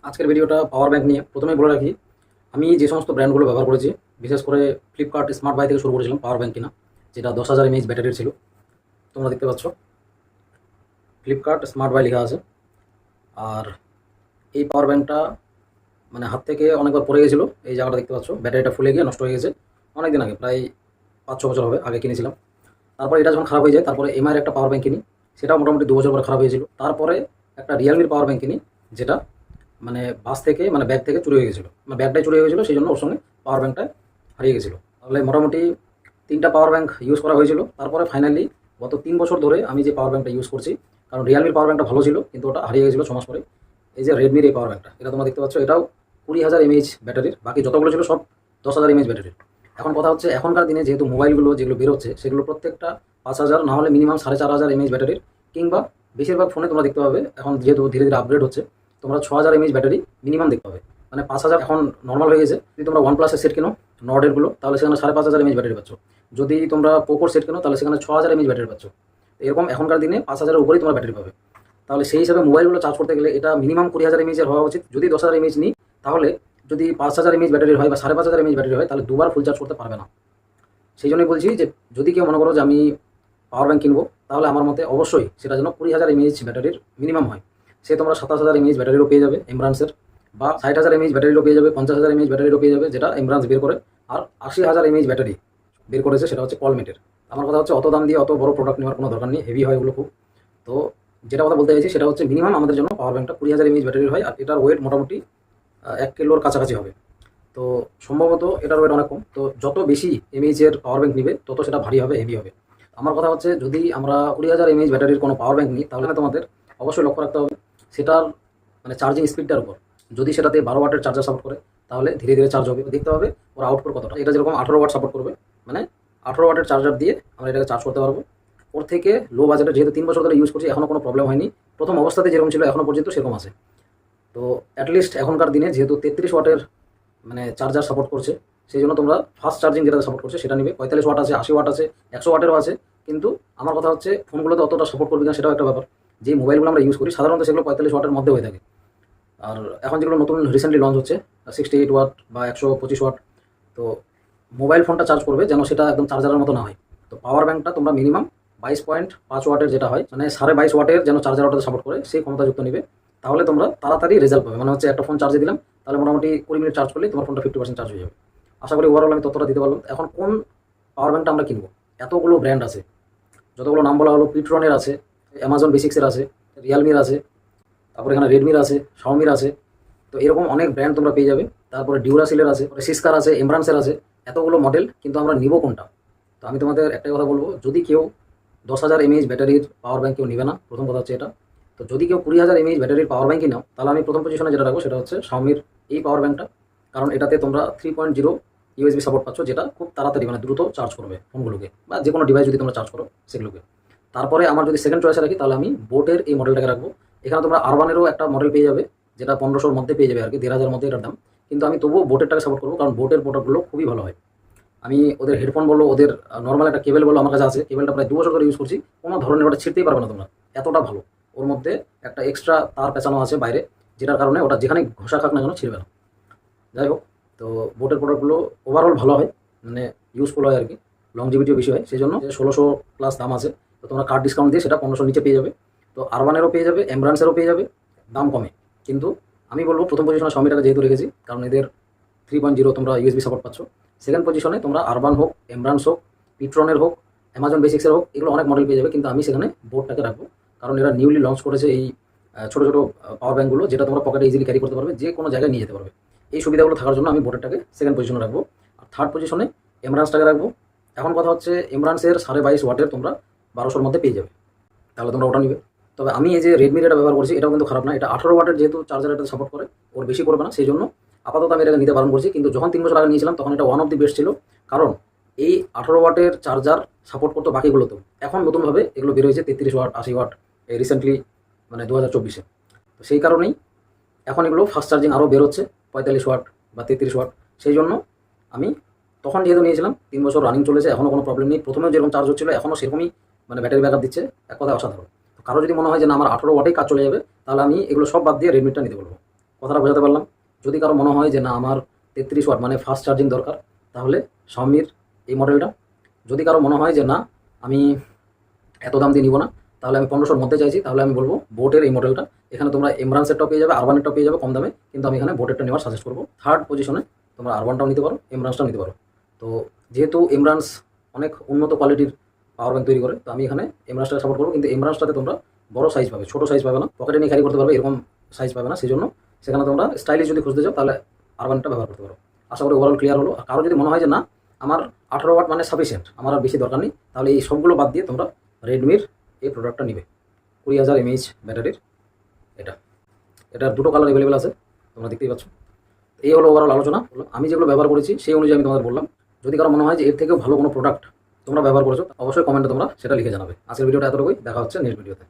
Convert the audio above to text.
আজকের ভিডিওটা power bank নিয়ে। প্রথমেই বলে রাখি, আমি যে সমস্ত ব্র্যান্ডগুলো ব্যবহার করেছি, বিশেষ করে ফ্লিপকার্ট স্মার্ট বাই থেকে শুরু করেছিলাম পাওয়ার ব্যাংক কিনা, যেটা 10,000 এমএইচ ব্যাটারির ছিল। তোমরা দেখতে পাচ্ছ ফ্লিপকার্ট স্মার্ট বাই লেখা আছে। আর এই পাওয়ার ব্যাংকটা মানে হাত থেকে অনেকবার পড়ে গেছিলো। এই জায়গাটা দেখতে পাচ্ছ, ব্যাটারিটা ফুলে গিয়ে নষ্ট হয়ে গেছে অনেক দিন আগে, প্রায় 5-6 বছর হবে আগে কিনেছিলাম। তারপরে এটা যখন খারাপ হয়ে যায়, তারপরে এমআইয়ের একটা পাওয়ার ব্যাংক কিনি, সেটাও মোটামুটি 2 বছর পরে খারাপ হয়েছিল। তারপরে একটা রিয়েলমির পাওয়ার ব্যাংক কিনি, যেটা মানে বাস থেকে মানে ব্যাগ থেকে চুরি হয়ে গেছিলো, মানে ব্যাগটাই চুরি হয়ে গেছিলো, সেই জন্য ওর সঙ্গে পাওয়ার ব্যাংকটা হারিয়ে গেছিলো। তাহলে মোটামুটি 3টা পাওয়ার ব্যাংক ইউজ করা হয়েছিল। তারপরে ফাইনালি গত 3 বছর ধরে আমি যে পাওয়ার ব্যাংকটা ইউজ করছি, কারণ রিয়েলমির পাওয়ার ব্যাংকটা ভালো ছিল কিন্তু ওটা হারিয়ে গেছিলো 6 মাস পরে। এই যে রেডমির এই পাওয়ার ব্যাংকটা, এটা তোমরা দেখতে পাচ্ছ, এটাও 20,000 এমএইচ ব্যাটারির, বাকি যতগুলো ছিল সব 10,000 এমএইচ ব্যাটারির। এখন কথা হচ্ছে, এখনকার দিনে যেহেতু মোবাইলগুলো যেগুলো বেরোচ্ছে সেগুলো প্রত্যেকটা 5,000 না হলে মিনিমাম 4,500 এমএইচ ব্যাটারির, কিংবা বেশিরভাগ ফোনে তোমরা দেখতে পাবে এখন যেহেতু ধীরে ধীরে আপগ্রেড হচ্ছে, তোমরা 6,000 এমএইচ ব্যাটারি মিনিমাম দেখতে পাবে। মানে 5,000 এখন নর্মাল হয়ে গেছে। যদি তোমরা OnePlus-এর সেট কিনো নর্ডেরগুলো, তাহলে সেখানে 5,500 এমএইচ ব্যাটারি পাচ্ছ। যদি তোমরা পোকোর সেট কিনো তাহলে সেখানে 6,000 এমএইচ ব্যাটারি পাচ্ছ। এরকম এখনকার দিনে 5,000-এর উপরেই তোমরা ব্যাটারি পাবে। তাহলে সেই হিসাবে মোবাইলগুলো চার্জ করতে গেলে এটা মিনিমাম 20,000 এমএইচের হওয়া উচিত। যদি 10,000 এমএইচ নিই, তাহলে যদি 5,000 এমএইচ ব্যাটারির হয় বা 5,500 এমএইচ ব্যাটারি হয়, তাহলে দুবার ফুল চার্জ করতে পারবে না। সেই জন্যই বলছি যে যদি কেউ মনে করো যে আমি পাওয়ার ব্যাংক কিনবো, তাহলে আমার মতে অবশ্যই সেটা যেন 20,000 এমএইচ ব্যাটারির মিনিমাম হয়। সে তোমরা 27,000 এমএইচ ব্যাটারিরও পেয়ে যাবে এমব্রান্সের, বা 60,000 এমএইচ ব্যাটারিরও পেয়ে যাবে, 50,000 এমএইচ ব্যাটারিরও পেয়ে যাবে, যেটা এমব্রান্স বের করে। আর 80,000 এমএইচ ব্যাটারি বের করেছে, সেটা হচ্ছে কলমেটের। আমার কথা হচ্ছে অত দাম দিয়ে অত বড় প্রোডাক্ট নেওয়ার কোনো দরকার নেই, হেভি হয় ওগুলো খুব। তো যেটা কথা বলতে চাইছি সেটা হচ্ছে মিনিমাম আমাদের জন্য পাওয়ার ব্যাংকটা 20,000 এমএইচ ব্যাটারির হয়, আর এটার ওয়েট মোটামুটি 1 কিলোর কাছাকাছি হবে। তো সম্ভবত এটার ওয়েট অনেক কম। তো যত বেশি এমএইচের পাওয়ার ব্যাংক নিবে তত সেটা ভারী হবে, হেভি হবে। আমার কথা হচ্ছে, যদি আমরা 20,000 এমএইচ ব্যাটারির কোনো পাওয়ার ব্যাংক নিই, তাহলে তোমাদের অবশ্যই লক্ষ্য রাখতে হবে সেটার মানে চার্জিং স্পিডটার উপর। যদি সেটাতে 12 ওয়াটের চার্জার সাপোর্ট করে, তাহলে ধীরে ধীরে চার্জ হবে। দেখতে হবে ওর আউটপুট কতটা। এটা যেরকম 18 ওয়াট সাপোর্ট করবে, মানে 18 ওয়াটের চার্জার দিয়ে আমরা এটাকে চার্জ করতে পারবো। ওর থেকে লো বাজেটে, যেহেতু 3 বছর ধরে ইউজ করছি, এখনও কোনো প্রবলেম হয়নি। প্রথম অবস্থাতে যেরকম ছিল এখনও পর্যন্ত সেরকম আছে। তো অ্যাটলিস্ট এখনকার দিনে যেহেতু 33 ওয়াটের মানে চার্জার সাপোর্ট করছে, সেই জন্য তোমরা ফাস্ট চার্জিং যেটা সাপোর্ট করছে সেটা নিবে। 45 ওয়াট আছে, 80 ওয়াট আছে, 100 ওয়াটেরও আছে। কিন্তু আমার কথা হচ্ছে ফোনগুলোতে অতটা সাপোর্ট করবে না, সেটাও একটা ব্যাপার। যে মোবাইলগুলো আমরা ইউজ করি সাধারণত সেগুলো 45 ওয়াটের মধ্যে হয়ে থাকে। আর এখন যেগুলো নতুন রিসেন্টলি লঞ্চ হচ্ছে 68 ওয়াট বা 125 ওয়াট। তো মোবাইল ফোনটা চার্জ করবে যেন সেটা একদম চার্জারের মতো না হয়। তো পাওয়ার ব্যাংকটা তোমরা মিনিমাম 22.5 ওয়াটের যেটা হয়, মানে 22.5 ওয়াটের যেন চার্জার ওটাতে সাপোর্ট করে, সেই ক্ষমতাযুক্ত নিবে। তাহলে তোমরা তাড়াতাড়ি রেজাল্ট পাবে। মানে হচ্ছে একটা ফোন চার্জে দিলাম, তাহলে মোটামুটি 20 মিনিট চার্জ করলেই তোমার ফোনটা 50% চার্জ হয়ে যাবে। আশা করি ওভারঅল আমি ততটা দিতে পারলাম। এখন কোন পাওয়ার ব্যাংকটা আমরা কিনবো? এতগুলো ব্র্যান্ড আছে, যতগুলো নাম বলা হলো, পিট্রনের আছে, অ্যামাজন বেসিক্সের আছে, রিয়েলমির আছে, তারপরে এখানে রেডমির আছে, শাওমির আছে। তো এরকম অনেক ব্র্যান্ড তোমরা পেয়ে যাবে। তারপরে ডিউরাসিলের আছে, সিস্কার আছে, এমব্রান্সের আছে। এতগুলো মডেল, কিন্তু আমরা নিব কোনটা? তো আমি তোমাদের একটাই কথা বলবো, যদি কেউ 10,000 এমএইচ ব্যাটারির পাওয়ার ব্যাংক কেউ নেবে না, প্রথম কথা হচ্ছে এটা। তো যদি কেউ 20,000 এমএইচ ব্যাটারির পাওয়ার ব্যাংকই নাও, তাহলে আমি প্রথম পজিশনে যেটা রাখবো সেটা হচ্ছে শাওমির এই পাওয়ার ব্যাংকটা। কারণ এটাতে তোমরা 3.0 ইউএসবি সাপোর্ট পাচ্ছ, যেটা খুব তাড়াতাড়ি মানে দ্রুত চার্জ করবে ফোনগুলোকে, বা যে কোনো ডিভাইস যদি তোমরা চার্জ করো সেগুলোকে। তারপরে আমার যদি সেকেন্ড চয়েসে রাখি, তাহলে আমি বোটের এই মডেলটাকে রাখবো। এখানে তোমরা আরবানেরও একটা মডেল পেয়ে যাবে, যেটা 1500-র মধ্যে পেয়ে যাবে আর কি, 1,500-এর মধ্যে এটার দাম। কিন্তু আমি তবুও বোটেরটাকে সাপোর্ট করবো, কারণ বোটের প্রোডাক্টগুলো খুবই ভালো হয়। আমি ওদের হেডফোন বলো, ওদের নর্মাল একটা কেবল বলো আমার কাছে আছে, কেবলটা প্রায় 2 বছর ধরে ইউজ করছি, কোনো ধরনের ওটা ছিঁড়তেই পারবে না তোমরা, এতটা ভালো। ওর মধ্যে একটা এক্সট্রা তার পেঁচানো আছে বাইরে, যেটার কারণে ওটা যেখানে ঘষা খাক না কেন ছিঁড়বে না। যাই হোক, তো বোটের প্রোডাক্টগুলো ওভারঅল ভালো হয়, মানে ইউজফুল হয় আর কি, লংজিভিটিও বেশি হয়। সেই জন্য 1600 প্লাস দাম আছে। তো তোমরা কার্ড ডিসকাউন্ট দিয়ে সেটা 1500 নিচে পেয়ে যাবে। তো আরবানেরও পেয়ে যাবে, এমব্রান্সেরও পেয়ে যাবে, দাম কমে। কিন্তু আমি বলবো প্রথম পজিশনে শাওমিটাকে যেহেতু রেখেছি, কারণ এদের 3.0 তোমরা ইউএসবি সাপোর্ট পাচ্ছ। সেকেন্ড পজিশনে তোমরা আরবান হোক, এমব্রান্স হোক, পিট্রনের হোক, অ্যামাজন বেসিক্সের হোক, এগুলো অনেক মডেল পেয়ে যাবে। কিন্তু আমি সেখানে বোর্ডটাকে রাখবো, কারণ এরা নিউলি লঞ্চ করেছে এই ছোটো ছোটো পাওয়ার ব্যাঙ্কগুলো, যেটা তোমরা পকেটে ইজিলি ক্যারি করতে পারবে, যে কোনো জায়গায় নিয়ে যেতে পারবে। এই সুবিধাগুলো থাকার জন্য আমি বোর্ডটাকে সেকেন্ড পজিশনে রাখবো। আর থার্ড পজিশনে এমব্রান্সটাকে রাখবো। এখন কথা হচ্ছে, এমব্রান্সের 22.5 ওয়াটের তোমরা 1200-র মধ্যে পেয়ে যাবে, তাহলে তোমরা ওটা নিবে। তবে আমি এই যে রেডমির এটা ব্যবহার করছি, এটাও কিন্তু খারাপ না। এটা 18 ওয়াটের যেহেতু চার্জার, এটা সাপোর্ট করে, ওর বেশি করবে না, সেই জন্য আপাতত আমি এটাকে নিতে বারণ করছি। কিন্তু যখন 3 বছর আগে নিয়েছিলাম, তখন এটা ওয়ান অফ দি বেস্ট ছিল, কারণ এই 18 ওয়াটের চার্জার সাপোর্ট করতো বাকিগুলোতেও। এখন নতুনভাবে এগুলো বের হয়েছে 33 ওয়াট, 80 ওয়াট, এই রিসেন্টলি মানে 2024-এ। তো সেই কারণেই এখন এগুলো ফাস্ট চার্জিং আরও বের হচ্ছে, 45 ওয়াট বা 33 ওয়াট। সেই জন্য আমি তখন যেহেতু নিয়েছিলাম, 3 বছর রানিং চলেছে, এখনও কোনো প্রবলেম নেই। প্রথমেও যেরকম চার্জ হচ্ছিলো, এখনও সেরকমই মানে ব্যাটারি ব্যাকআপ দিচ্ছে, এক কথায় অসাধারণ। তো কারো যদি মনে হয় যে না আমার 18 ওয়াটেই কাজ চলে যাবে, তাহলে আমি এগুলো সব বাদ দিয়ে রেডমিটা নিতে বলবো। কথাটা বোঝাতে পারলাম। যদি কারো মনে হয় যে না আমার 33 ওয়াট মানে ফাস্ট চার্জিং দরকার, তাহলে শাওমির এই মডেলটা। যদি কারো মনে হয় যে না আমি এত দাম দিয়ে নিব না, তাহলে আমি 1500-র মধ্যে চাইছি, তাহলে আমি বলবো বোটের এই মডেলটা। এখানে তোমরা এমরান্সেরটাও পেয়ে যাবে, আরবানেরটাও পেয়ে যাবে কম দামে, কিন্তু আমি এখানে বোটেরটা নেওয়ার সাজেস্ট করবো। থার্ড পজিশনে তোমরা আরবানটাও নিতে পারো, এমরান্সটাও নিতে পারো। তো যেহেতু এমরান্স অনেক উন্নত কোয়ালিটির পাওয়ার ব্যাংক তৈরি করে, তো আমি এখানে এমরান্সটাকে সাপোর্ট করবো। কিন্তু এমরান্সটাতে তোমরা বড় সাইজ পাবে, ছোটো সাইজ পাবে না, পকেটে নিয়ে ক্যারি করতে পারবে এরকম সাইজ পাবে না। সেই জন্য সেখানে তোমরা স্টাইলিশ যদি খুঁজতে চাও, তাহলে আরবানটা ব্যবহার করতে পারো। আশা করি ওভারঅল ক্লিয়ার হলো। আর কারো যদি মনে হয় যে না আমার 18 ওয়াট মানে সাফিসিয়েন্ট, আমার আর বেশি দরকার নেই, তাহলে এই সবগুলো বাদ দিয়ে তোমরা রেডমির এই প্রোডাক্টটা নিবে, 20,000 mAh ব্যাটারির। এটা এটার দুটো কালার অ্যাভেলেবেল আছে, তোমরা দেখতেই পাচ্ছ। এই হলো ওভারঅল আলোচনা। আমি যেগুলো ব্যবহার করেছি সেই অনুযায়ী আমি তোমাদের বললাম। যদি কারো মনে হয় যে এর থেকেও ভালো কোনো প্রোডাক্ট তোমরা ব্যবহার করেছো, অবশ্যই কমেন্টে তোমরা সেটা লিখে জানাবে। আজকের ভিডিওটা এতটুকুই, দেখা হচ্ছে নেক্সট ভিডিওতে।